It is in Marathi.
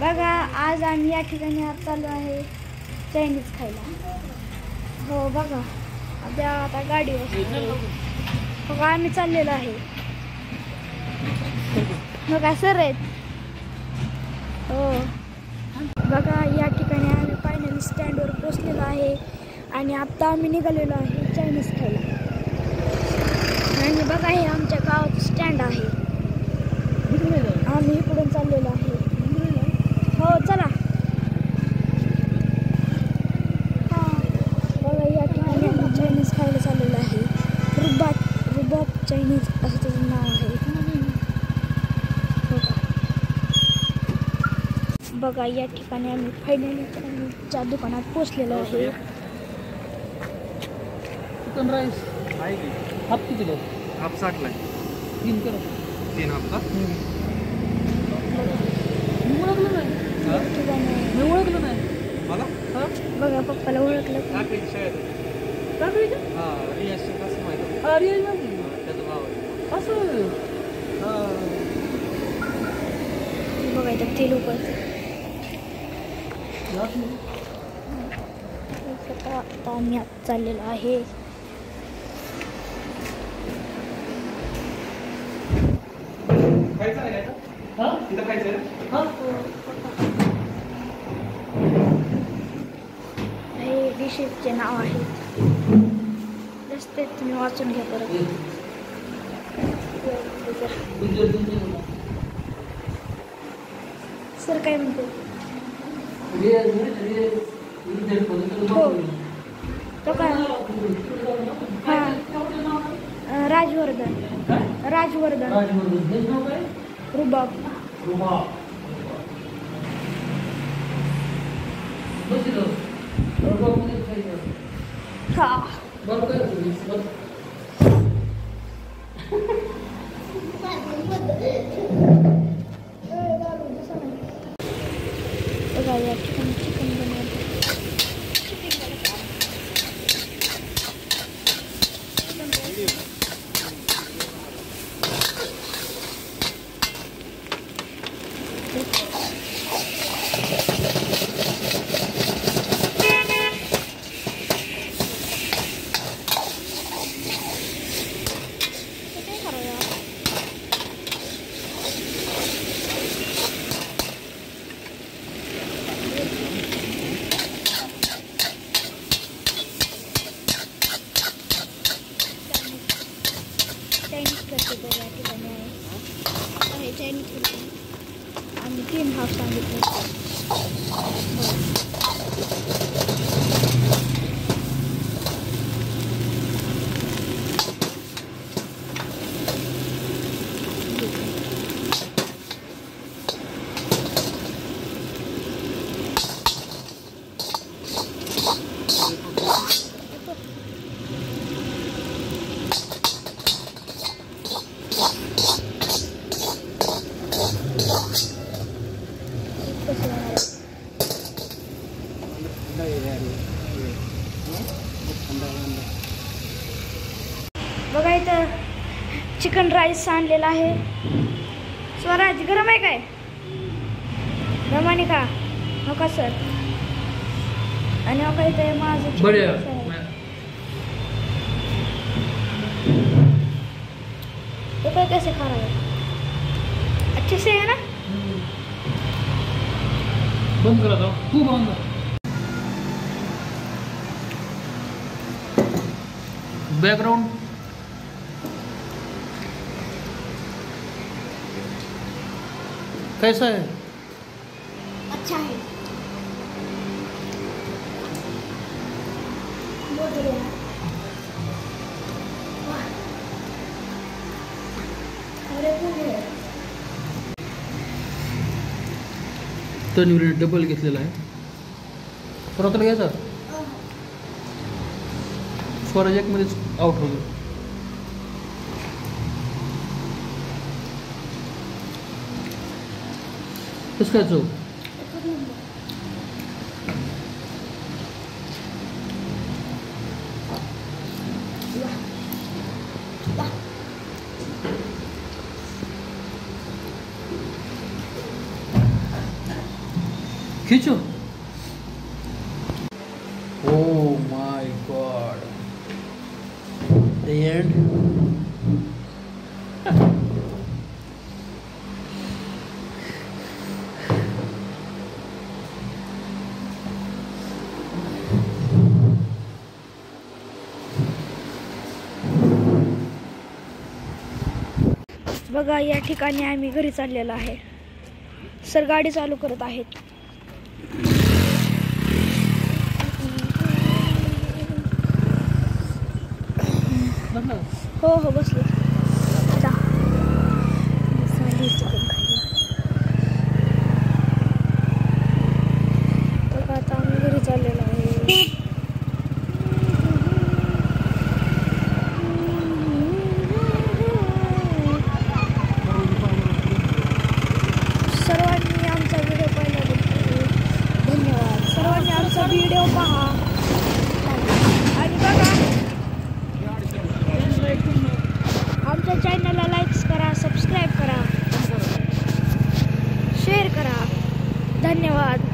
बघा आज आम्ही या ठिकाणी आज चालू आहे चायनीज खायला. हो बघा आता गाडीवर बघा आम्ही चाललेलो आहे. बघा सर आहेत. हो बघा या ठिकाणी आम्ही फायनली स्टँडवर पोचलेलो आहे आणि आता आम्ही निघालेलो आहे चायनीज खायला. आणि बघा हे आमच्या गावाचं स्टँड आहे. आम्ही इकडून चाललेलो आहे. हो चला. हां बघा या ठिकाणी आम्ही चायनीज खायला चाललेलो आहे. रुबाब चायनीज असं त्याचं नाव आहे. बघा या ठिकाणी आम्ही फायनली चायनीजच्या दुकानात पोचलेलो आहे. चिकन राईस हाफ किती हाफ 60 ला 3 करा 3 हाफ का मी ओळखलं नाही मला बघा पप्पाला ओळखलं बघा इथं ते लोक आता आम्ही आत चाललेलो आहे. हे डिशेसचे नाव आहे. रस्ते तुम्ही वाचून घ्या परत. सर काय म्हणते? हो तो काय हां राजवर्धन रुबाब हा बघा या ठिकाणी चिकन बनवलं. चायनीज करते तर या ठिकाणी आहे चायनीज आम्ही 3 हाफ सांगितले. बघा इथं चिकन राईस आणलेला आहे. स्वराज गरम आहे काय? गरमाने का हो का सर? आणि हो का इथं माझं तो काय कैसे खा रहा है? अच्छे से है ना? बंद करा दो खूब बंद. बैकग्राउंड कैसा है? अच्छा है. बहुत बढ़िया. अरे तन्वीने डबल घेतलेला आहे. परत घ्यायचा स्वराज एक मध्येच आउट होतो. कसं काय चव? खिचो. Oh my God. The end. बघा या ठिकाणी आम्ही घरी चाललेलो आहे. सर गाडी चालू करत आहेत. हो हो बसलो. बघा आता आम्ही घरी चाललेलो आहे. सर्वांनी आमचा व्हिडिओ पाहिल्याबद्दल धन्यवाद. सर्वांनी आमचा व्हिडिओ पहा आणि बघा आमच्या चॅनलला लाईक करा, सबस्क्राईब करा, शेअर करा. धन्यवाद.